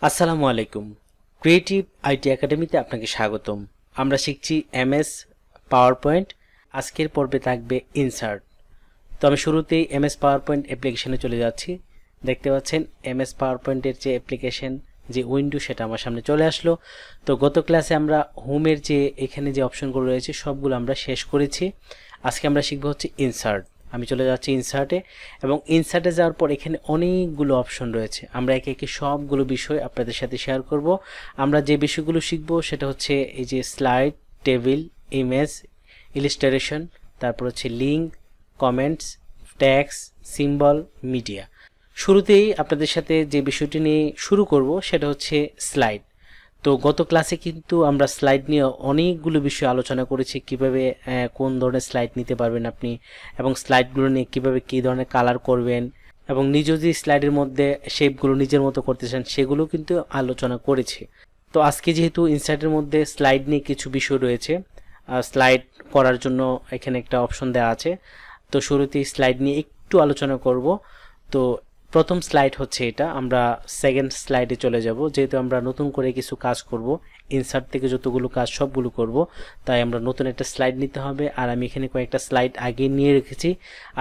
আসসালামু আলাইকুম। Creative IT একাডেমিতে আপনাকে স্বাগতম। আমরা শিখছি এমএস পাওয়ার পয়েন্ট। আজকের পর্বে থাকবে ইনসার্ট। তো আমি শুরুতেই এমএস পাওয়ার পয়েন্ট অ্যাপ্লিকেশনে চলে যাচ্ছি। দেখতে পাচ্ছেন এমএস পাওয়ার পয়েন্টের যে অ্যাপ্লিকেশন, যে উইন্ডো, সেটা আমার সামনে চলে আসলো। তো গত ক্লাসে আমরা হোমের যে এখানে যে অপশনগুলো রয়েছে সবগুলো আমরা শেষ করেছি। আজকে আমরা শিখবো হচ্ছে ইনসার্ট। আমি চলে যাচ্ছি ইনসার্টে, এবং ইনসার্টে যাওয়ার পর এখানে অনেকগুলো অপশন রয়েছে। আমরা একে একে সবগুলো বিষয় আপনাদের সাথে শেয়ার করব। আমরা যে বিষয়গুলো শিখবো সেটা হচ্ছে এই যে স্লাইড, টেবিল, ইমেজ, ইলিস্ট্রেশন, তারপর হচ্ছে link, comments, tax, symbol, media. শুরুতেই আপনাদের সাথে যে বিষয়টি নিয়ে শুরু করব সেটা হচ্ছে স্লাইড। তো গত ক্লাসে কিন্তু আমরা স্লাইড নিয়ে অনেকগুলো বিষয় আলোচনা করেছি, কিভাবে কোন ধরনের স্লাইড নিতে পারবেন আপনি, এবং স্লাইডগুলো নিয়ে কিভাবে কী ধরনের কালার করবেন, এবং নিজ যদি স্লাইডের মধ্যে শেপগুলো নিজের মতো করতে চান সেগুলো কিন্তু আলোচনা করেছি। তো আজকে যেহেতু ইনসার্টের মধ্যে স্লাইড নিয়ে কিছু বিষয় রয়েছে, স্লাইড করার জন্য এখানে একটা অপশন দেওয়া আছে। তো শুরুতেই স্লাইড নিয়ে একটু আলোচনা করব। তো প্রথম স্লাইড হচ্ছে এটা। আমরা সেকেন্ড স্লাইডে চলে যাব, যেহেতু আমরা নতুন করে কিছু কাজ করব, ইনসার্ট থেকে যতগুলো কাজ সবগুলো করব, তাই আমরা নতুন একটা স্লাইড নিতে হবে। আর আমি এখানে কয়েকটা স্লাইড আগে নিয়ে রেখেছি,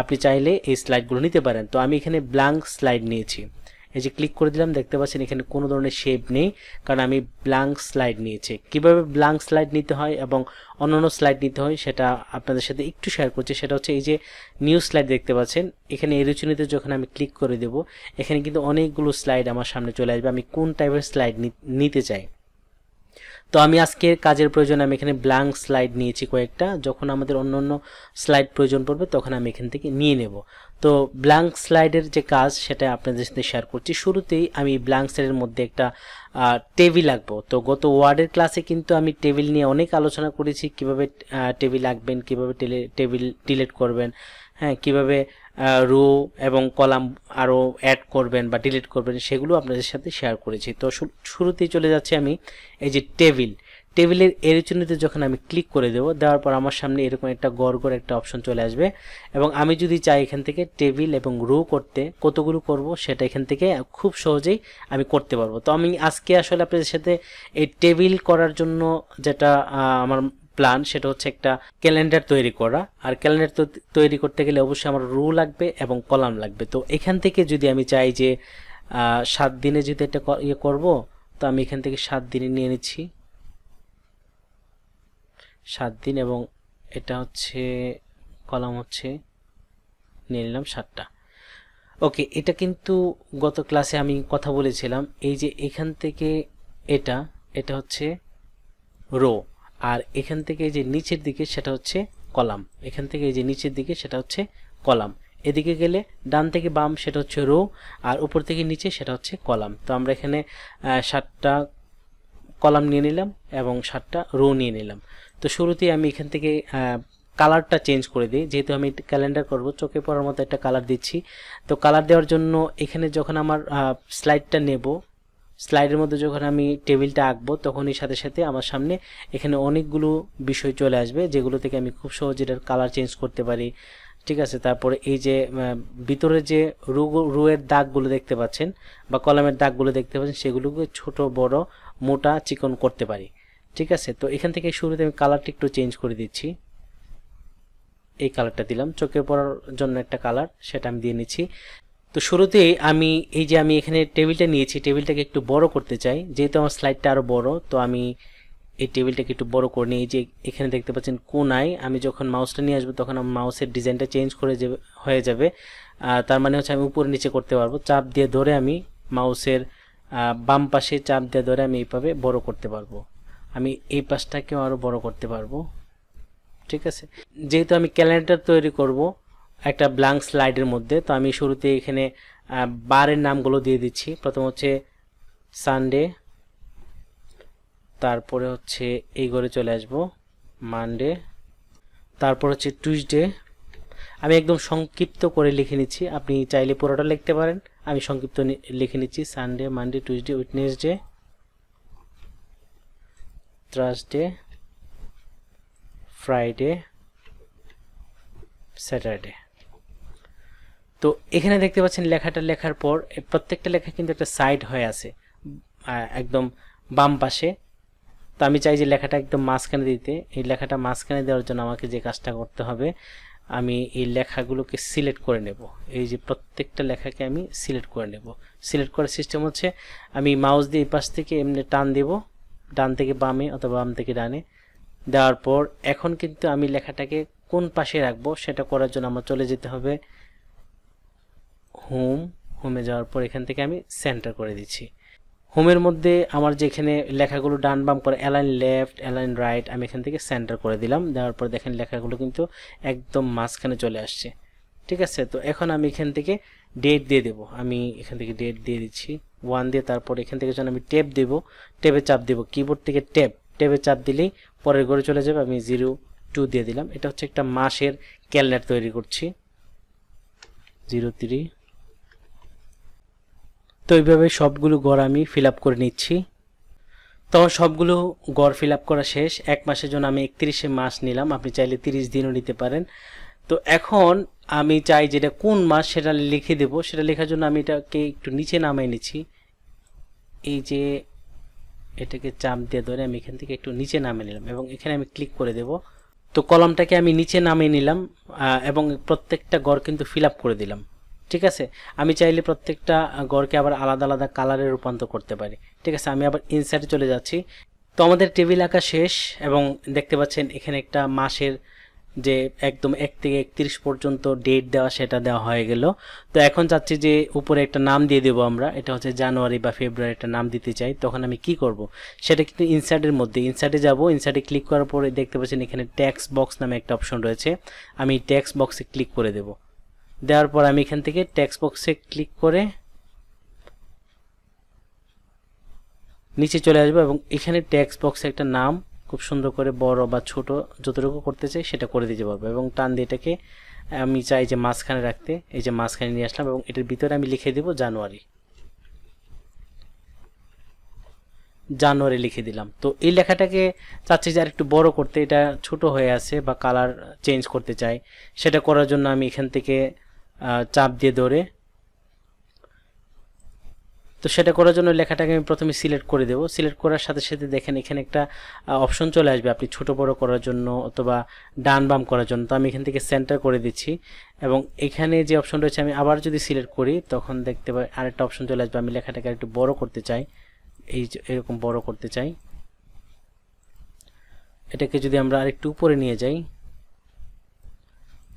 আপনি চাইলে এই স্লাইডগুলো নিতে পারেন। তো আমি এখানে ব্ল্যাঙ্ক স্লাইড নিয়েছি। এই যে ক্লিক করে দিলাম, দেখতে পাচ্ছেন এখানে কোনো ধরনের শেপ নেই, কারণ আমি ব্ল্যাঙ্ক স্লাইড নিয়েছি। কিভাবে ব্ল্যাঙ্ক স্লাইড নিতে হয় এবং অন্যান্য স্লাইড নিতে হয় সেটা আপনাদের সাথে একটু শেয়ার করছি। সেটা হচ্ছে এই যে নিউ স্লাইড দেখতে পাচ্ছেন, এখানে এরোচুনিতে যখন আমি ক্লিক করে দেব, এখানে কিন্তু অনেকগুলো স্লাইড আমার সামনে চলে আসবে। আমি কোন টাইপের স্লাইড নিতে চাই। তো আমি আজকের কাজের প্রয়োজন আমি এখানে ব্ল্যাঙ্ক স্লাইড নিয়েছি কয়েকটা। যখন আমাদের অন্য অন্য স্লাইড প্রয়োজন পড়বে তখন আমি এখান থেকে নিয়ে নেব। তো ব্ল্যাঙ্ক স্লাইডের যে কাজ সেটা আপনাদের সাথে শেয়ার করছি। শুরুতেই আমি ব্ল্যাঙ্ক স্লাইডের মধ্যে একটা টেবিল আঁকবো। তো গত ওয়ার্ডের ক্লাসে কিন্তু আমি টেবিল নিয়ে অনেক আলোচনা করেছি, কিভাবে টেবিল আঁকবেন, কিভাবে টেবিল ডিলিট করবেন, হ্যাঁ, কিভাবে রো এবং কলাম আরও অ্যাড করবেন বা ডিলিট করবেন, সেগুলো আপনাদের সাথে শেয়ার করেছি। তো শুরুতেই চলে যাচ্ছে আমি এই যে টেবিলের এরিচুনিতে যখন আমি ক্লিক করে দেওয়ার পর আমার সামনে এরকম একটা গড় একটা অপশন চলে আসবে, এবং আমি যদি চাই এখান থেকে টেবিল এবং রো করতে কতগুলো করব সেটা এখান থেকে খুব সহজেই আমি করতে পারবো। তো আমি আজকে আসলে আপনাদের সাথে এই টেবিল করার জন্য যেটা আমার প্ল্যান, সেটা হচ্ছে একটা ক্যালেন্ডার তৈরি করা। আর ক্যালেন্ডার তৈরি করতে গেলে অবশ্যই আমার রো লাগবে এবং কলাম লাগবে। তো এখান থেকে যদি আমি চাই যে 7 দিনে যদি একটা ইয়ে করব, তো আমি এখান থেকে 7 দিনে নিয়ে নিচ্ছি 7 দিন, এবং এটা হচ্ছে কলাম হচ্ছে নিয়ে নিলাম 7টা। ওকে, এটা কিন্তু গত ক্লাসে আমি কথা বলেছিলাম, এই যে এখান থেকে এটা এটা হচ্ছে রো, আর এখান থেকে এই যে নিচের দিকে সেটা হচ্ছে কলাম। এখান থেকে এই যে নিচের দিকে সেটা হচ্ছে কলাম। এদিকে গেলে ডান থেকে বাম সেটা হচ্ছে রো, আর উপর থেকে নিচে সেটা হচ্ছে কলাম। তো আমরা এখানে 7টা কলাম নিয়ে নিলাম এবং 7টা রো নিয়ে নিলাম। তো শুরুতেই আমি এখান থেকে কালারটা চেঞ্জ করে দিই, যেহেতু আমি ক্যালেন্ডার করব, চোখে পড়ার মতো একটা কালার দিচ্ছি। তো কালার দেওয়ার জন্য এখানে যখন আমার স্লাইডটা নেব, স্লাইডের মধ্যে যখন আমি টেবিলটা আঁকবো, তখনই সাথে সাথে আমার সামনে এখানে অনেকগুলো বিষয় চলে আসবে, যেগুলো থেকে আমি খুব সহজে এটার কালার চেঞ্জ করতে পারি। ঠিক আছে, তারপরে এই যে ভিতরে যে রুয়ের দাগগুলো দেখতে পাচ্ছেন বা কলামের দাগগুলো দেখতে পাচ্ছেন, সেগুলোকে ছোট বড় মোটা চিকন করতে পারি। ঠিক আছে, তো এখান থেকে শুরুতে আমি কালারটা একটু চেঞ্জ করে দিচ্ছি। এই কালারটা দিলাম, চোখে পড়ার জন্য একটা কালার, সেটা আমি দিয়ে নিচ্ছি। তো শুরুতেই আমি এই যে আমি এখানে টেবিলটা নিয়েছি, টেবিলটাকে একটু বড় করতে চাই, যেহেতু আমার স্লাইডটা আরও বড়। তো আমি এই টেবিলটাকে একটু বড় করে নিই। এই যে এখানে দেখতে পাচ্ছেন কোনায় আমি যখন মাউসটা নিয়ে আসবো তখন আমার মাউসের ডিজাইনটা চেঞ্জ হয়ে যাবে। তার মানে হচ্ছে আমি উপরে নিচে করতে পারবো। চাপ দিয়ে ধরে আমি মাউসের বাম পাশে চাপ দিয়ে ধরে আমি এইভাবে বড় করতে পারবো। আমি এই পাশটাকেও আরও বড় করতে পারবো। ঠিক আছে, যেহেতু আমি ক্যালেন্ডার তৈরি করব একটা ব্ল্যাঙ্ক স্লাইডের মধ্যে, তো আমি শুরুতে এখানে বারের নামগুলো দিয়ে দিচ্ছি। প্রথম হচ্ছে সানডে, তারপরে হচ্ছে এই ঘরে চলে আসব মানডে, তারপর হচ্ছে টিউসডে। আমি একদম সংক্ষিপ্ত করে লিখে নিচ্ছি, আপনি চাইলে পুরোটা লিখতে পারেন, আমি সংক্ষিপ্ত লিখে নিচ্ছি। Sunday, Monday, Tuesday, Wednesday, Thursday, Friday, Saturday. তো এখানে দেখতে পাচ্ছেন লেখাটা লেখার পর প্রত্যেকটা লেখা কিন্তু একটা সাইড হয়ে আছে, একদম বাম পাশে। তো আমি চাই যে লেখাটা একদম মাঝখানে দিতে। এই লেখাটা মাঝখানে দেওয়ার জন্য আমাকে যে কাজটা করতে হবে, আমি এই লেখাগুলোকে সিলেক্ট করে নেব। এই যে প্রত্যেকটা লেখাকে আমি সিলেক্ট করে নেব। সিলেক্ট করার সিস্টেম হচ্ছে আমি মাউস দিয়ে এই পাশ থেকে এমনি টান দেব, ডান থেকে বামে অথবা বাম থেকে ডানে। দেওয়ার পর এখন কিন্তু আমি লেখাটাকে কোন পাশে রাখবো সেটা করার জন্য আমার চলে যেতে হবে হোমে যাওয়ার পর এখান থেকে আমি সেন্টার করে দিচ্ছি। হোমের মধ্যে আমার যেখানে লেখাগুলো ডান বাম করে অ্যালাইন লেফট অ্যালাইন রাইট, আমি এখান থেকে সেন্টার করে দিলাম। দেওয়ার পর দেখেন লেখাগুলো কিন্তু একদম মাঝখানে চলে আসছে। ঠিক আছে, তো এখন আমি এখান থেকে ডেট দিয়ে দেব। আমি এখান থেকে ডেট দিয়ে দিচ্ছি 1 দিয়ে। তারপর এখান থেকে যখন আমি ট্যাব দেব, ট্যাবে চাপ দেব, কিবোর্ড থেকে ট্যাবে চাপ দিলেই পরের ঘরে চলে যাবে। আমি 02 দিয়ে দিলাম। এটা হচ্ছে একটা মাসের ক্যালেন্ডার তৈরি করছি 03। তো এইভাবে সবগুলো ঘর আমি ফিল আপ করে নিচ্ছি। তো সবগুলো ঘর ফিল আপ করা শেষ। এক মাসের জন্য আমি 31 মাস নিলাম, আপনি চাইলে 30 দিনও নিতে পারেন। তো এখন আমি চাই যেটা কোন মাস সেটা লিখে দেব। সেটা লেখার জন্য আমি এটাকে একটু নিচে নামিয়ে নিচ্ছি। এই যে এটাকে চাপ দিয়ে ধরে আমি এখান থেকে একটু নিচে নামিয়ে নিলাম এবং এখানে আমি ক্লিক করে দেব। তো কলমটাকে আমি নিচে নামিয়ে নিলাম এবং প্রত্যেকটা ঘর কিন্তু ফিল আপ করে দিলাম। ঠিক আছে, আমি চাইলে প্রত্যেকটা ঘরকে আবার আলাদা আলাদা কালারে রূপান্তর করতে পারি। ঠিক আছে, আমি আবার ইনসার্টে চলে যাচ্ছি। তো আমাদের টেবিল আঁকা শেষ এবং দেখতে পাচ্ছেন এখানে একটা মাসের যে একদম 1 থেকে 31 পর্যন্ত ডেট দেওয়া সেটা দেওয়া হয়ে গেল। তো এখন চাচ্ছি যে উপরে একটা নাম দিয়ে দেবো আমরা, এটা হচ্ছে জানুয়ারি বা ফেব্রুয়ারি একটা নাম দিতে চাই। তখন আমি কি করব, সেটা কিন্তু ইনসার্টের মধ্যে, ইনসার্টে যাব, ইনসার্টে ক্লিক করার পরে দেখতে পাচ্ছেন এখানে টেক্সট বক্স নামে একটা অপশন রয়েছে। আমি টেক্সট বক্সে ক্লিক করে দেব। দেওয়ার পর আমি এখান থেকে টেক্সট বক্সে ক্লিক করে নিচে চলে আসবো এবং এখানে টেক্সট বক্সে একটা নাম খুব সুন্দর করে বড় বা ছোট যতটুকু করতে চাই সেটা করে দিতে পারবো এবং টান দিয়ে এটাকে আমি চাই যে মাঝখানে রাখতে। এই যে মাঝখানে নিয়ে আসলাম এবং এটার ভিতরে আমি লিখে দেব জানুয়ারি লিখে দিলাম। তো এই লেখাটাকে চাচ্ছি যে আর একটু বড় করতে, এটা ছোট হয়ে আছে বা কালার চেঞ্জ করতে চাই। সেটা করার জন্য আমি এখান থেকে চাপ দিয়ে ধরে, তো সেটা করার জন্য লেখাটাকে আমি প্রথমে সিলেক্ট করে দেব। সিলেক্ট করার সাথে সাথে দেখেন এখানে একটা অপশন চলে আসবে আপনি ছোট বড় করার জন্য অথবা ডান বাম করার জন্য। তো আমি এখান থেকে সেন্টার করে দিচ্ছি এবং এখানে যে অপশন রয়েছে আমি আবার যদি সিলেক্ট করি তখন দেখতে পাই আরেকটা অপশন চলে আসবে। আমি লেখাটাকে একটু বড় করতে চাই, এরকম বড় করতে চাই। এটাকে যদি আমরা আরেকটু উপরে নিয়ে যাই,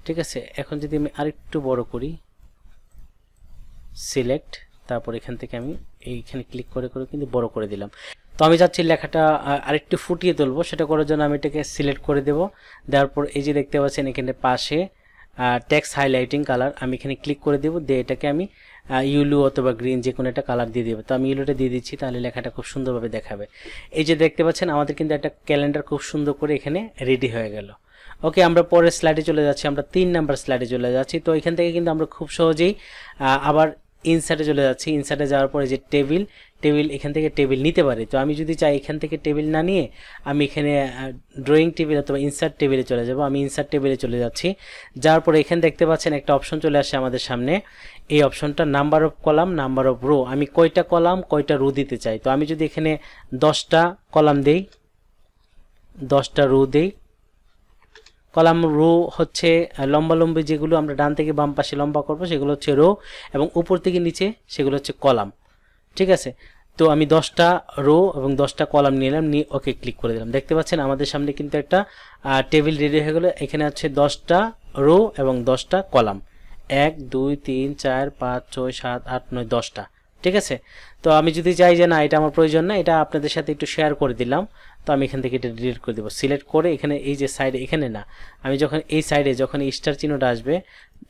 ঠিক আছে, এখন যদি আমি আরেকটু বড় করি, সিলেক্ট, তারপর এখান থেকে আমি এইখানে ক্লিক করে করে কিন্তু বড় করে দিলাম। তো আমি চাচ্ছি লেখাটা আরেকটু ফুটিয়ে তুলবো, সেটা করার জন্য আমি এটাকে সিলেক্ট করে দেব। দেওয়ার পর এই যে দেখতে পাচ্ছেন এখানে পাশে টেক্সট হাইলাইটিং কালার, আমি এখানে ক্লিক করে দেব। দিয়ে এটাকে আমি ইয়েলো অথবা গ্রিন যে কোনো একটা কালার দিয়ে দেবো। তো আমি ইয়েলোটা দিয়ে দিচ্ছি, তাহলে লেখাটা খুব সুন্দরভাবে দেখাবে। এই যে দেখতে পাচ্ছেন আমাদের কিন্তু একটা ক্যালেন্ডার খুব সুন্দর করে এখানে রেডি হয়ে গেল। ওকে, আমরা পরের স্লাইডে চলে যাচ্ছি। আমরা 3 নাম্বার স্লাইডে চলে যাচ্ছি। তো এখান থেকে কিন্তু আমরা খুব সহজেই আবার ইনসার্টে চলে যাচ্ছি। ইনসার্টে যাওয়ার পরে যে টেবিল, এখান থেকে টেবিল নিতে পারি। তো আমি যদি চাই এখান থেকে টেবিল না নিয়ে আমি এখানে ড্রয়িং টেবিল অথবা ইনসার্ট টেবিলে চলে যাব। আমি ইনসার্ট টেবিলে চলে যাচ্ছি। যাওয়ার পরে এখানে দেখতে পাচ্ছেন একটা অপশন চলে আসে আমাদের সামনে। এই অপশনটা number of column, number of rho, আমি কয়টা কলাম কয়টা রো দিতে চাই। তো আমি যদি এখানে 10টা কলাম দেই, 10টা রো দেই, কলাম রো হচ্ছে লম্বালম্বি যেগুলো আমরা ডান থেকে বাম পাশে লম্বা করব সেগুলো হচ্ছে রো এবং উপর থেকে নিচে সেগুলো হচ্ছে কলাম। ঠিক আছে, তো আমি 10টা রো এবং 10টা কলাম নিলাম, নিয়ে ওকে ক্লিক করে দিলাম। দেখতে পাচ্ছেন আমাদের সামনে কিন্তু একটা টেবিল রেডি হয়ে গেল। এখানে আছে 10টা রো এবং 10টা কলাম, 1 2 3 4 5 6 7 8 9 10টা। ঠিক আছে, তো আমি যদি চাই যে না এটা আমার প্রয়োজন না, এটা আপনাদের সাথে একটু শেয়ার করে দিলাম, তো আমি এখান থেকে এটা ডিলিট করে দেবো। সিলেক্ট করে এখানে এই যে সাইডে, এখানে না, আমি যখন এই সাইডে যখন স্টার চিহ্নটা আসবে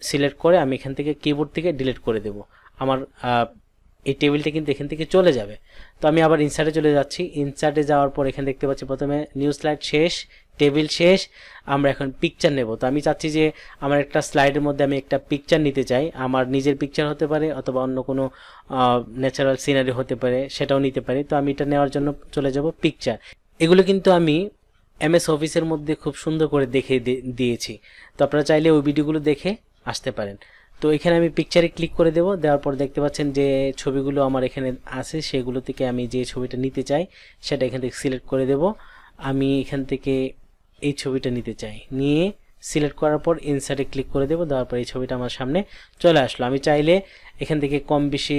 সিলেক্ট করে আমি এখান থেকে কিবোর্ড থেকে ডিলিট করে দেব। আমার এই টেবিলটা কিন্তু এখান থেকে চলে যাবে। তো আমি আবার ইনসার্টে চলে যাচ্ছি। ইনসার্টে যাওয়ার পর এখানে দেখতে পাচ্ছি প্রথমে নিউ স্লাইড শেষ, টেবিল শেষ, আমরা এখন পিকচার নেব। তো আমি চাচ্ছি যে আমার একটা স্লাইডের মধ্যে আমি একটা পিকচার নিতে চাই। আমার নিজের পিকচার হতে পারে অথবা অন্য কোনো ন্যাচারাল সিনারি হতে পারে, সেটাও নিতে পারি। তো আমি এটা নেওয়ার জন্য চলে যাব পিকচার। এগুলো কিন্তু আমি এমএস অফিসের মধ্যে খুব সুন্দর করে দেখে দিয়েছি। তো আপনারা চাইলে ওই ভিডিওগুলো দেখে আসতে পারেন। তো এখানে আমি পিকচারে ক্লিক করে দেব, দেওয়ার পর দেখতে পাচ্ছেন যে ছবিগুলো আমার এখানে আছে, সেগুলো থেকে আমি যে ছবিটা নিতে চাই সেটা এখান থেকে সিলেক্ট করে দেব। আমি এখান থেকে এই ছবিটা নিতে চাই, নিয়ে সিলেক্ট করার পর ইনসার্টে ক্লিক করে দেব, দেওয়ার পর এই ছবিটা আমার সামনে চলে আসলো। আমি চাইলে এখান থেকে কম বেশি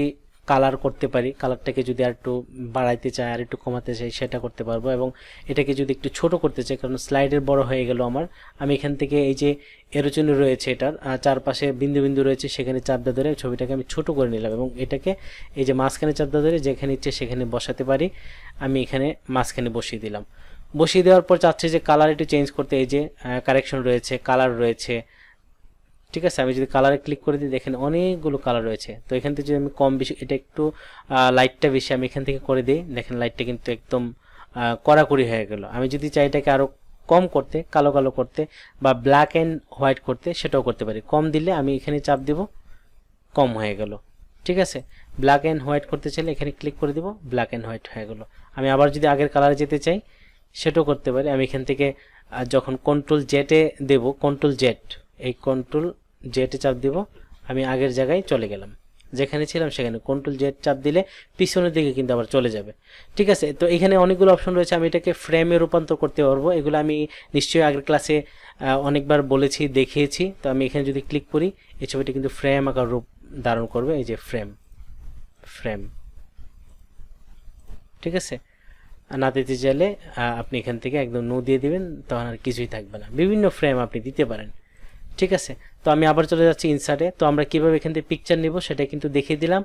কালার করতে পারি, কালারটাকে যদি আর একটু বাড়াইতে চাই আর একটু কমাতে চাই সেটা করতে পারবো, এবং এটাকে যদি একটু ছোট করতে চাই কারণ স্লাইডের বড় হয়ে গেল আমার, আমি এখান থেকে এই যে এরোচনি রয়েছে এটার চারপাশে বিন্দু বিন্দু রয়েছে সেখানে চাপটা ধরে ছবিটাকে আমি ছোট করে নিলাম, এবং এটাকে এই যে মাঝখানে চাপটা ধরে যেখানে ইচ্ছে সেখানে বসাতে পারি। আমি এখানে মাঝখানে বসিয়ে দিলাম। বসিয়ে দেওয়ার পর চাচ্ছি যে কালার একটু চেঞ্জ করতে, এই যে কারেকশন রয়েছে, কালার রয়েছে, ঠিক আছে। আমি যদি কালারে ক্লিক করে দিই দেখেন অনেকগুলো কালার রয়েছে। তো এখান থেকে যদি আমি কম বেশি, এটা একটু লাইটটা বেশি আমি এখান থেকে করে দিই, দেখেন লাইটটা কিন্তু একদম কড়াকড়ি হয়ে গেল। আমি যদি চাই এটাকে আরও কম করতে, কালো কালো করতে বা ব্ল্যাক অ্যান্ড হোয়াইট করতে সেটাও করতে পারি। কম দিলে আমি এখানে চাপ দেব, কম হয়ে গেল, ঠিক আছে। ব্ল্যাক অ্যান্ড হোয়াইট করতে চাইলে এখানে ক্লিক করে দেব, ব্ল্যাক অ্যান্ড হোয়াইট হয়ে গেল। আমি আবার যদি আগের কালারে যেতে চাই সেটাও করতে পারি। আমি এখান থেকে যখন কন্ট্রোল জেটে দেব, কন্ট্রোল জেট, এই কন্ট্রোল জেটে চাপ দেব, আমি আগের জায়গায় চলে গেলাম, যেখানে ছিলাম সেখানে কন্ট্রোল জেট চাপ দিলে পিছনের দিকে কিন্তু আবার চলে যাবে, ঠিক আছে। তো এখানে অনেকগুলো অপশন রয়েছে, আমি এটাকে ফ্রেমে রূপান্তর করতে পারবো। এগুলো আমি নিশ্চয়ই আগের ক্লাসে অনেকবার বলেছি, দেখিয়েছি। তো আমি এখানে যদি ক্লিক করি এই ছবিটা কিন্তু ফ্রেম আকার রূপ ধারণ করবে, এই যে ফ্রেম, ফ্রেম, ঠিক আছে। না দিতে চাইলে আপনি এখান থেকে একদম নো দিয়ে দিবেন, তখন আর কিছুই থাকবে না। বিভিন্ন ফ্রেম আপনি দিতে পারেন, ঠিক আছে। তো আমি আবার চলে যাচ্ছি ইনসার্টে। তো আমরা কীভাবে এখান থেকে পিকচার নেব সেটা কিন্তু দেখিয়ে দিলাম।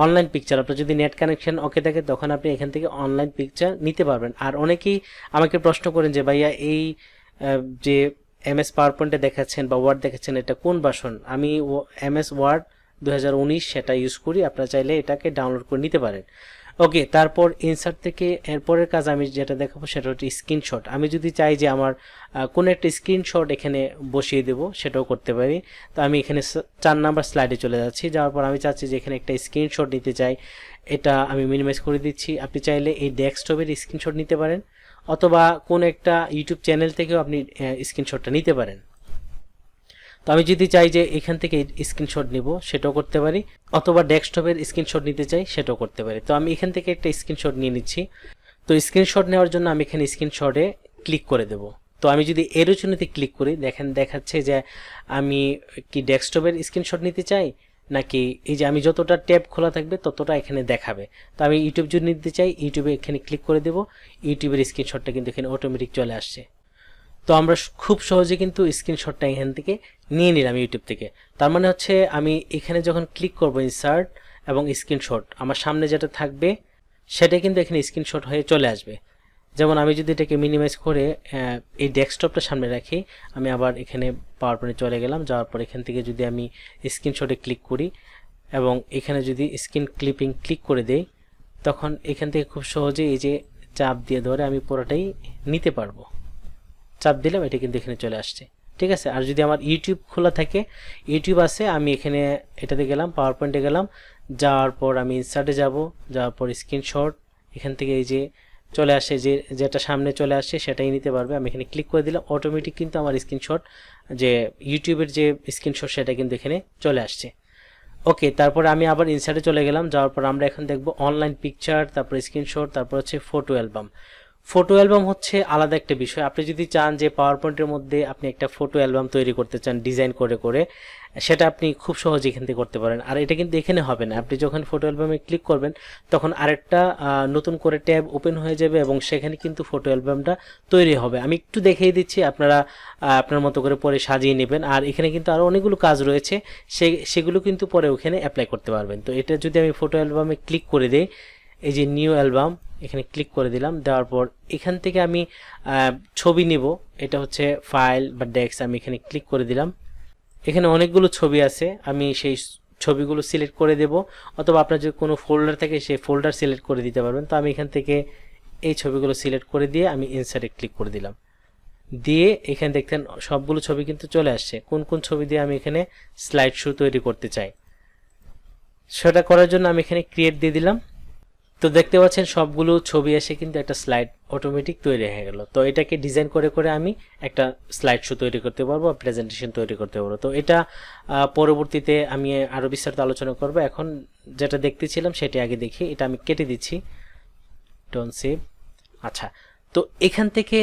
অনলাইন পিকচার, আপনার যদি নেট কানেকশন ওকে থাকে তখন আপনি এখান থেকে অনলাইন পিকচার নিতে পারবেন। আর অনেকেই আমাকে প্রশ্ন করেন যে ভাইয়া এই যে এমএস পাওয়ার পয়েন্টে দেখাচ্ছেন বা ওয়ার্ড দেখাচ্ছেন এটা কোন ভার্সন? আমি এমএস ওয়ার্ড 2019 সেটা ইউজ করি, আপনারা চাইলে এটাকে ডাউনলোড করে নিতে পারেন। ওকে, তারপর ইনসার্ট থেকে এরপরের কাজ আমি যেটা দেখাবো সেটা হচ্ছে স্ক্রিনশট। আমি যদি চাই যে আমার কোনো একটা স্ক্রিনশট এখানে বসিয়ে দেব সেটাও করতে পারি। তো আমি এখানে 4 নাম্বার স্লাইডে চলে যাচ্ছি, যাওয়ার পর আমি চাচ্ছি যে এখানে একটা স্ক্রিনশট নিতে চাই, এটা আমি মিনিমাইজ করে দিচ্ছি। আপনি চাইলে এই ডেস্কটপের স্ক্রিনশট নিতে পারেন, অথবা কোন একটা ইউটিউব চ্যানেল থেকেও আপনি স্ক্রিনশটটা নিতে পারেন। তো আমি যদি চাই যে এখান থেকে স্ক্রিনশট নিব সেটাও করতে পারি, অথবা ডেস্কটপের স্ক্রিনশট নিতে চাই সেটাও করতে পারি। তো আমি এখান থেকে একটা স্ক্রিনশট নিয়ে নিচ্ছি। তো স্ক্রিনশট নেওয়ার জন্য আমি এখানে স্ক্রিনশটে ক্লিক করে দেব। তো আমি যদি এরোচনিতে ক্লিক করি দেখেন দেখাচ্ছে যে আমি কি ডেস্কটপের স্ক্রিনশট নিতে চাই নাকি এই যে আমি যতটা ট্যাব খোলা থাকবে ততটা এখানে দেখাবে। তো আমি ইউটিউব যদি নিতে চাই ইউটিউবে এখানে ক্লিক করে দেব, ইউটিউবের স্ক্রিনশটটা কিন্তু এখানে অটোমেটিক চলে আসছে। তো আমরা খুব সহজে কিন্তু স্ক্রিনশটটা এখান থেকে নিয়ে নিলাম ইউটিউব থেকে। তার মানে হচ্ছে আমি এখানে যখন ক্লিক করব ইনসার্ট এবং স্ক্রিনশট, আমার সামনে যেটা থাকবে সেটা কিন্তু এখানে স্ক্রিনশট হয়ে চলে আসবে। যেমন আমি যদি এটাকে মিনিমাইজ করে এই ডেস্কটপটা সামনে রাখি, আমি আবার এখানে পাওয়ার পয়েন্টে চলে গেলাম, যাওয়ার পর এখান থেকে যদি আমি স্ক্রিনশটে ক্লিক করি এবং এখানে যদি স্ক্রিন ক্লিপিং ক্লিক করে দেই, তখন এখান থেকে খুব সহজে এই যে চাপ দিয়ে ধরে আমি পুরোটাই নিতে পারবো। চাপ দিলাম, এটা কিন্তু এখানে চলে আসছে, ঠিক আছে। আর যদি আমার ইউটিউব খোলা থাকে, ইউটিউব আছে, আমি এখানে এটাতে গেলাম, পাওয়ার পয়েন্টে গেলাম, যাওয়ার পর আমি ইনসার্টে যাব, যাওয়ার পর স্ক্রিনশট, এখান থেকে এই যে চলে আসে, যেটা সামনে চলে আসে সেটাই নিতে পারবে। আমি এখানে ক্লিক করে দিলাম, অটোমেটিক কিন্তু আমার স্ক্রিনশট যে ইউটিউবের যে স্ক্রিনশট সেটা কিন্তু এখানে চলে আসছে। ওকে, তারপরে আমি আবার ইনসার্টে চলে গেলাম, যাওয়ার পর আমরা এখন দেখব অনলাইন পিকচার, তারপর স্ক্রিনশট, তারপর হচ্ছে ফটো অ্যালবাম। ফটো অ্যালবাম হচ্ছে আলাদা একটা বিষয়। আপনি যদি চান যে পাওয়ার পয়েন্টের মধ্যে আপনি একটা ফটো অ্যালবাম তৈরি করতে চান ডিজাইন করে করে, সেটা আপনি খুব সহজে এখান থেকে করতে পারেন। আর এটা কিন্তু এখানে হবে না, আপনি যখন ফটো অ্যালবামে ক্লিক করবেন তখন আরেকটা নতুন করে ট্যাব ওপেন হয়ে যাবে এবং সেখানে কিন্তু ফটো অ্যালবামটা তৈরি হবে। আমি একটু দেখিয়ে দিচ্ছি, আপনারা আপনার মতো করে পরে সাজিয়ে নেবেন। আর এখানে কিন্তু আরও অনেকগুলো কাজ রয়েছে, সেগুলো কিন্তু পরে ওখানে অ্যাপ্লাই করতে পারবেন। তো এটা যদি আমি ফটো অ্যালবামে ক্লিক করে দিই, এই যে নিউ অ্যালবাম এখানে ক্লিক করে দিলাম, দেওয়ার পর এখান থেকে আমি ছবি নিব, এটা হচ্ছে ফাইল বা ডেস্ক, আমি এখানে ক্লিক করে দিলাম। এখানে অনেকগুলো ছবি আছে, আমি সেই ছবিগুলো সিলেক্ট করে দেব, অথবা আপনার যদি কোনো ফোল্ডার থাকে সেই ফোল্ডার সিলেক্ট করে দিতে পারবেন। তো আমি এখান থেকে এই ছবিগুলো সিলেক্ট করে দিয়ে আমি ইনসার্টে ক্লিক করে দিলাম, দিয়ে এখানে দেখতেন সবগুলো ছবি কিন্তু চলে আসছে। কোন কোন ছবি দিয়ে আমি এখানে স্লাইড শো তৈরি করতে চাই সেটা করার জন্য আমি এখানে ক্রিয়েট দিয়ে দিলাম। তো দেখতে পাচ্ছেন সবগুলো ছবি এসে কিন্তু একটা স্লাইড অটোমেটিক তৈরি হয়ে গেল। তো এটাকে ডিজাইন করে করে আমি একটা স্লাইড শো তৈরি করতে পারবো, প্রেজেন্টেশন তৈরি করতে পারবো। তো এটা পরবর্তীতে আমি আরও বিস্তারিত আলোচনা করব। এখন যেটা দেখতেছিলাম সেটা আগে দেখি। এটা আমি কেটে দিচ্ছি, ডোন্ট সেভ। আচ্ছা, তো এখান থেকে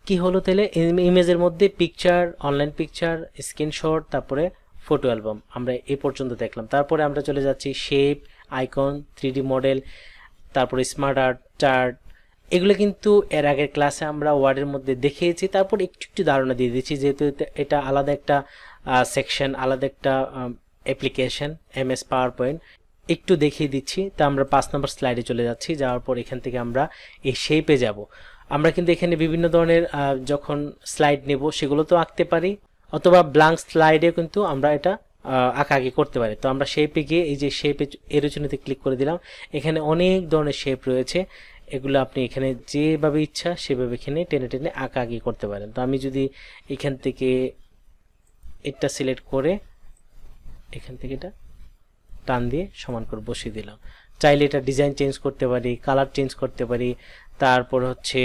কি হলো তাহলে, ইমেজের মধ্যে পিকচার, অনলাইন পিকচার, স্ক্রিনশট, তারপরে ফটো অ্যালবাম আমরা এই পর্যন্ত দেখলাম। তারপরে আমরা চলে যাচ্ছি শেপ, আইকন, 3D মডেল, তারপরে স্মার্ট আর্ট, চার্ট। এগুলো কিন্তু এর আগের ক্লাসে আমরা ওয়ার্ডের মধ্যে দেখিয়েছি। তারপর একটু একটু ধারণা দিয়ে দিচ্ছি, যেহেতু এটা আলাদা একটা সেকশন, আলাদা একটা অ্যাপ্লিকেশন MS পাওয়ার পয়েন্ট, একটু দেখিয়ে দিচ্ছি। তা আমরা 5 নম্বর স্লাইডে চলে যাচ্ছি। যাওয়ার পর এখান থেকে আমরা এই শেপে যাব। আমরা কিন্তু এখানে বিভিন্ন ধরনের যখন স্লাইড নেব সেগুলো তো আঁকতে পারি, অথবা ব্ল্যাঙ্ক স্লাইডে কিন্তু আমরা এটা আঁকাআঁকি করতে পারি। তো আমরা শেপে গিয়ে এই যে শেপে এরোচনিতে ক্লিক করে দিলাম। এখানে অনেক ধরনের শেপ রয়েছে, এগুলো আপনি এখানে যেভাবে ইচ্ছা সেভাবে এখানে টেনে টেনে আঁকাআঁকি করতে পারেন। তো আমি যদি এখান থেকে এটা সিলেক্ট করে এখান থেকে এটা টান দিয়ে সমান করে বসিয়ে দিলাম। চাইলে এটা ডিজাইন চেঞ্জ করতে পারি, কালার চেঞ্জ করতে পারি, তারপর হচ্ছে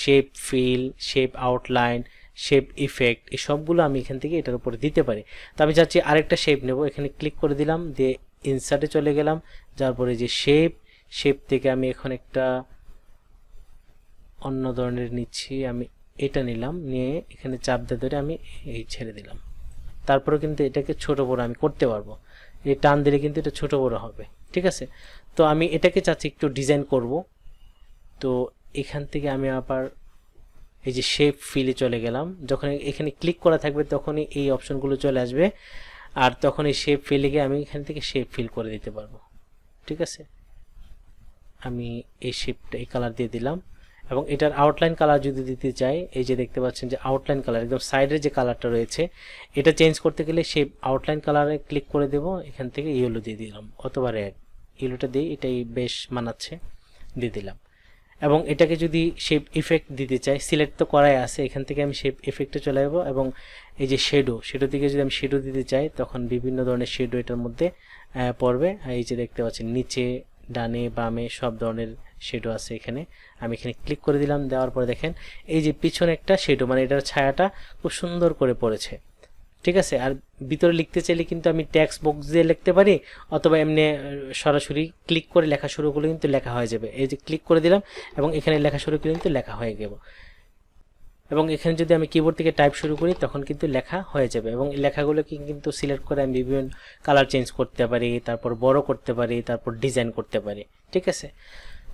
shape feel, shape outline, shape effect, এই সবগুলো আমি এখান থেকে এটার উপরে দিতে পারি। তো আমি চাচ্ছি আরেকটা শেপ নেব, এখানে ক্লিক করে দিলাম, দিয়ে ইনসার্টে চলে গেলাম। যার পরে যে শেপ থেকে আমি এখন একটা অন্য ধরনের নিচ্ছি, আমি এটা নিলাম, নিয়ে এখানে চাপ দিয়ে ধরে আমি এই ছেড়ে দিলাম। তারপরে কিন্তু এটাকে ছোট বড় আমি করতে পারবো, এই টান দিলে কিন্তু এটা ছোট বড় হবে, ঠিক আছে। তো আমি এটাকে চাচ্ছি একটু ডিজাইন করব। তো এখান থেকে আমি আবার এই যে শেপ ফিলে চলে গেলাম। যখন এখানে ক্লিক করা থাকবে তখনই এই অপশনগুলো চলে আসবে, আর তখন এই শেপ ফিলে গিয়ে আমি এখান থেকে শেপ ফিল করে দিতে পারবো, ঠিক আছে। আমি এই শেপটা এই কালার দিয়ে দিলাম, এবং এটার আউটলাইন কালার যদি দিতে চাই, এই যে দেখতে পাচ্ছেন যে আউটলাইন কালার একদম সাইডের যে কালারটা রয়েছে, এটা চেঞ্জ করতে গেলে শেপ আউটলাইন কালারে ক্লিক করে দেব, এখান থেকে ইয়েলো দিয়ে দিলাম অথবা রেড, ইয়েলোটা দিয়ে এটাই বেশ মানাচ্ছে, দিয়ে দিলাম। এবং এটাকে যদি শেপ ইফেক্ট দিতে চাই, সিলেক্ট তো করাই আছে, এখান থেকে আমি শেপ ইফেক্টে চলে যাব, এবং এই যে শেডো দিকে যদি আমি শেডো দিতে চাই তখন বিভিন্ন ধরনের শেডো এটার মধ্যে পড়বে। এই যে দেখতে পাচ্ছেন নিচে, ডানে, বামে সব ধরনের শেডো আছে এখানে। আমি এখানে ক্লিক করে দিলাম, দেওয়ার পরে দেখেন এই যে পিছনে একটা শেডো, মানে এটার ছায়াটা খুব সুন্দর করে পড়েছে, ঠিক আছে। আর ভিতরে লিখতে চাইলে কিন্তু আমি টেক্সট বক্স দিয়ে লিখতে পারি, অথবা এমনি সরাসরি ক্লিক করে লেখা শুরু করলে কিন্তু লেখা হয়ে যাবে। এই যে ক্লিক করে দিলাম এবং এখানে লেখা শুরু করলে কিন্তু লেখা হয়ে গেল। এবং এখানে যদি আমি কিবোর্ড থেকে টাইপ শুরু করি তখন কিন্তু লেখা হয়ে যাবে। এবং এই লেখাগুলোকে কিন্তু সিলেক্ট করে আমি বিভিন্ন কালার চেঞ্জ করতে পারি, তারপর বড় করতে পারি, তারপর ডিজাইন করতে পারি, ঠিক আছে।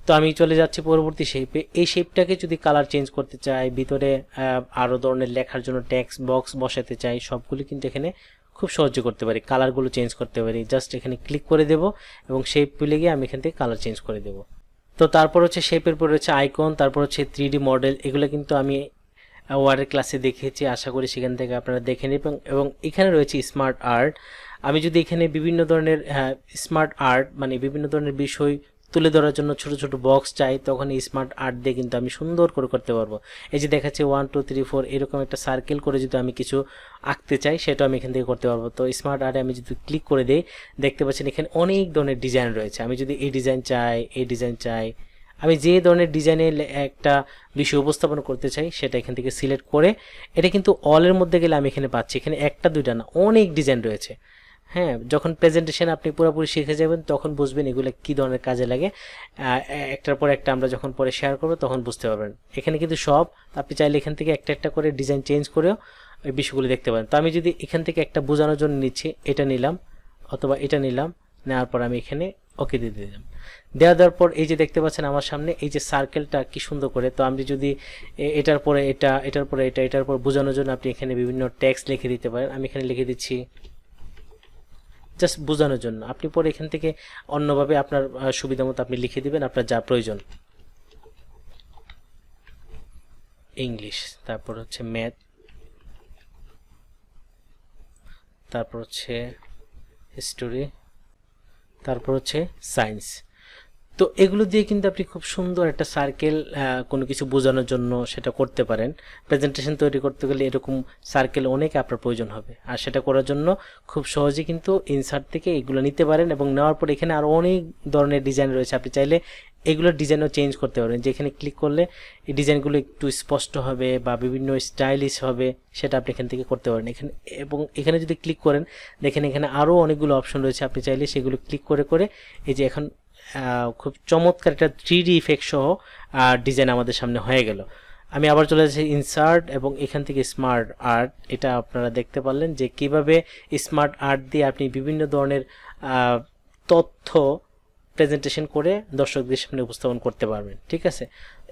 তো আমি চলে যাচ্ছি পরবর্তী শেপে। এই শেপটাকে যদি কালার চেঞ্জ করতে চাই, ভিতরে আরও ধরনের লেখার জন্য টেক্সট বক্স বসাতে চাই, সবগুলো কিন্তু এখানে খুব সহজে করতে পারি, কালারগুলো চেঞ্জ করতে পারি। জাস্ট এখানে ক্লিক করে দেব এবং শেপ পেলে গিয়ে আমি এখান থেকে কালার চেঞ্জ করে দেব। তো তারপর হচ্ছে শেপের পরে হচ্ছে আইকন, তারপর হচ্ছে 3D মডেল। এগুলো কিন্তু আমি ওয়ার্ডের ক্লাসে দেখিয়েছি, আশা করি সেখান থেকে আপনারা দেখে নেবেন। এবং এখানে রয়েছে স্মার্ট আর্ট। আমি যদি এখানে বিভিন্ন ধরনের স্মার্ট আর্ট মানে বিভিন্ন ধরনের বিষয় তুলে ধরার জন্য ছোট ছোট বক্স চাই, তখন এই স্মার্ট আর্ট দিয়ে কিন্তু আমি সুন্দর করে করতে পারবো। এই যে দেখাচ্ছে 1 2 3 4 এরকম একটা সার্কেল করে যদি আমি কিছু আঁকতে চাই সেটা আমি এখান থেকে করতে পারবো। তো স্মার্ট আর্টে আমি যদি ক্লিক করে দিই, দেখতে পাচ্ছেন এখানে অনেক ধরনের ডিজাইন রয়েছে। আমি যদি এই ডিজাইন চাই, এই ডিজাইন চাই, আমি যে ধরনের ডিজাইনে একটা বিষয় উপস্থাপন করতে চাই সেটা এখান থেকে সিলেক্ট করে, এটা কিন্তু অলের মধ্যে গেলে আমি এখানে পাচ্ছি, এখানে একটা দুইটা না অনেক ডিজাইন রয়েছে। হ্যাঁ, যখন প্রেজেন্টেশন আপনি পুরোপুরি শিখে যাবেন তখন বুঝবেন এগুলো কী ধরনের কাজে লাগে। একটার পর একটা আমরা যখন পরে শেয়ার করবো তখন বুঝতে পারবেন। এখানে কিন্তু সব আপনি চাইলে এখান থেকে একটা একটা করে ডিজাইন চেঞ্জ করেও এই বিষয়গুলো দেখতে পারেন। তো আমি যদি এখান থেকে একটা বোঝানোর জন্য নিচ্ছি, এটা নিলাম অথবা এটা নিলাম, নেওয়ার পর আমি এখানে ওকে দিয়ে দিলাম। দেওয়ার পর এই যে দেখতে পাচ্ছেন আমার সামনে এই যে সার্কেলটা কি সুন্দর করে। তো আমি যদি এটার পরে এটা, এটার পরে এটা, এটার পর বোঝানোর জন্য আপনি এখানে বিভিন্ন টেক্সট লিখে দিতে পারেন। আমি এখানে লিখে দিচ্ছি জাস্ট বোঝানোর জন্য। আপনি পরে এখান থেকে অন্যভাবে আপনার সুবিধা মতো আপনি লিখে দিবেন আপনার যা প্রয়োজন। ইংলিশ, তারপর হচ্ছে ম্যাথ, তারপর হচ্ছে হিস্টোরি, তারপর হচ্ছে সায়েন্স। তো এগুলো দিয়ে কিন্তু আপনি খুব সুন্দর একটা সার্কেল কোনো কিছু বোঝানোর জন্য সেটা করতে পারেন। প্রেজেন্টেশন তৈরি করতে গেলে এরকম সার্কেল অনেক আপনার প্রয়োজন হবে, আর সেটা করার জন্য খুব সহজে কিন্তু ইনসার্ট থেকে এগুলো নিতে পারেন। এবং নেওয়ার পর এখানে আরও অনেক ধরনের ডিজাইন রয়েছে, আপনি চাইলে এগুলোর ডিজাইনও চেঞ্জ করতে পারবেন, যেখানে ক্লিক করলে এই ডিজাইনগুলো একটু স্পষ্ট হবে বা বিভিন্ন স্টাইলিশ হবে, সেটা আপনি এখান থেকে করতে পারেন এখানে। এবং এখানে যদি ক্লিক করেন দেখেন এখানে আরও অনেকগুলো অপশন রয়েছে, আপনি চাইলে সেগুলো ক্লিক করে করে এই যে এখন খুব চমৎকার একটা 3D ইফেক্ট সহ ডিজাইন আমাদের সামনে হয়ে গেল। আমি আবার চলে যাচ্ছি ইনসার্ট এবং এখান থেকে স্মার্ট আর্ট। এটা আপনারা দেখতে পারলেন যে কিভাবে স্মার্ট আর্ট দিয়ে আপনি বিভিন্ন ধরনের তথ্য প্রেজেন্টেশন করে দর্শকদের সামনে উপস্থাপন করতে পারবেন। ঠিক আছে,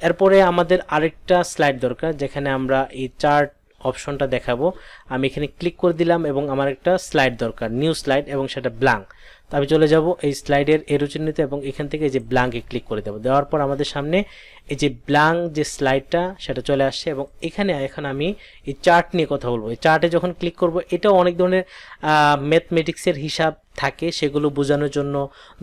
এরপরে আমাদের আরেকটা স্লাইড দরকার, যেখানে আমরা এই চার্ট অপশনটা দেখাবো। আমি এখানে ক্লিক করে দিলাম এবং আমার একটা স্লাইড দরকার, নিউ স্লাইড, এবং সেটা ব্ল্যাঙ্ক। তো আমি চলে যাব এই স্লাইডের এরো চিহ্নিতে এবং এখান থেকে এই যে ব্ল্যাঙ্কে ক্লিক করে দেবো। দেওয়ার পর আমাদের সামনে এই যে ব্ল্যাঙ্ক যে স্লাইডটা সেটা চলে আসছে এবং এখানে এখন আমি এই চার্ট নিয়ে কথা বলবো। এই চার্টে যখন ক্লিক করব এটাও অনেক ধরনের ম্যাথমেটিক্সের হিসাব থাকে, সেগুলো বোঝানোর জন্য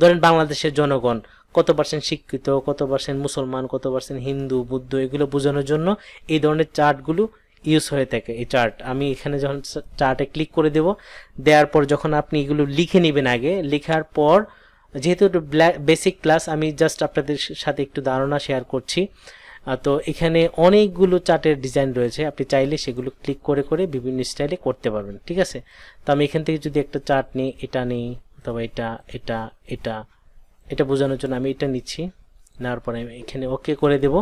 ধরেন বাংলাদেশের জনগণ কত পার্সেন্ট শিক্ষিত, কত পার্সেন্ট মুসলমান, কত পার্সেন্ট হিন্দু, বৌদ্ধ, এগুলো বোঝানোর জন্য এই ধরনের চার্টগুলো ইউজ হয়ে থাকে। এই চার্ট আমি এখানে যখন চার্টে ক্লিক করে দেব, দেওয়ার পর যখন আপনি এগুলো লিখে নেবেন, আগে লেখার পর যেহেতু বেসিক ক্লাস আমি জাস্ট আপনাদের সাথে একটু ধারণা শেয়ার করছি, তো এখানে অনেকগুলো চার্টের ডিজাইন রয়েছে, আপনি চাইলে সেগুলো ক্লিক করে করে বিভিন্ন স্টাইলে করতে পারবেন। ঠিক আছে, তো আমি এখান থেকে যদি একটা চার্ট নিই, এটা নিই অথবা এটা এটা এটা এটা বোঝানোর জন্য আমি এটা নিচ্ছি, নেওয়ার পরে আমি এখানে ওকে করে দেব।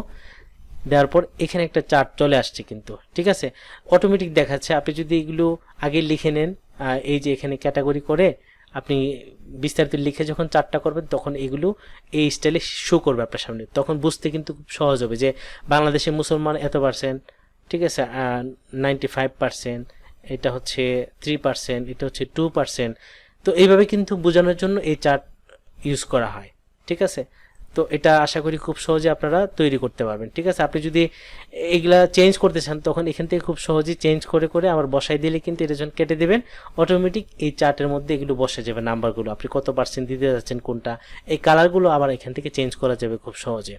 দেওয়ার পর এখানে একটা চার্ট চলে আসছে কিন্তু, ঠিক আছে, অটোমেটিক দেখাচ্ছে। আপনি যদি এগুলো আগে লিখে নেন, এই যে এখানে ক্যাটাগরি করে আপনি বিস্তারিত লিখে যখন চার্টটা করবেন তখন এগুলো এই স্টাইলে শো করবে আপনার সামনে, তখন বুঝতে কিন্তু খুব সহজ হবে যে বাংলাদেশের মুসলমান এত পার্সেন্ট, ঠিক আছে, 95%, এটা হচ্ছে 3%, এটা হচ্ছে 2%। তো এইভাবে কিন্তু বোঝানোর জন্য এই চার্ট ইউজ করা হয়। ঠিক আছে, তো এটা আশা করি খুব সহজে আপনারা তৈরি করতে পারবেন। ঠিক আছে, আপনি যদি এগুলা চেঞ্জ করতে চান তখন এখান থেকে খুব সহজেই চেঞ্জ করে করে আবার বসাই দিলে কিন্তু এটা যখন কেটে দেবেন অটোমেটিক এই চার্টের মধ্যে এগুলো বসে যাবে, নাম্বারগুলো আপনি কত পার্সেন্ট দিতে যাচ্ছেন কোনটা, এই কালারগুলো আবার এখান থেকে চেঞ্জ করা যাবে খুব সহজে।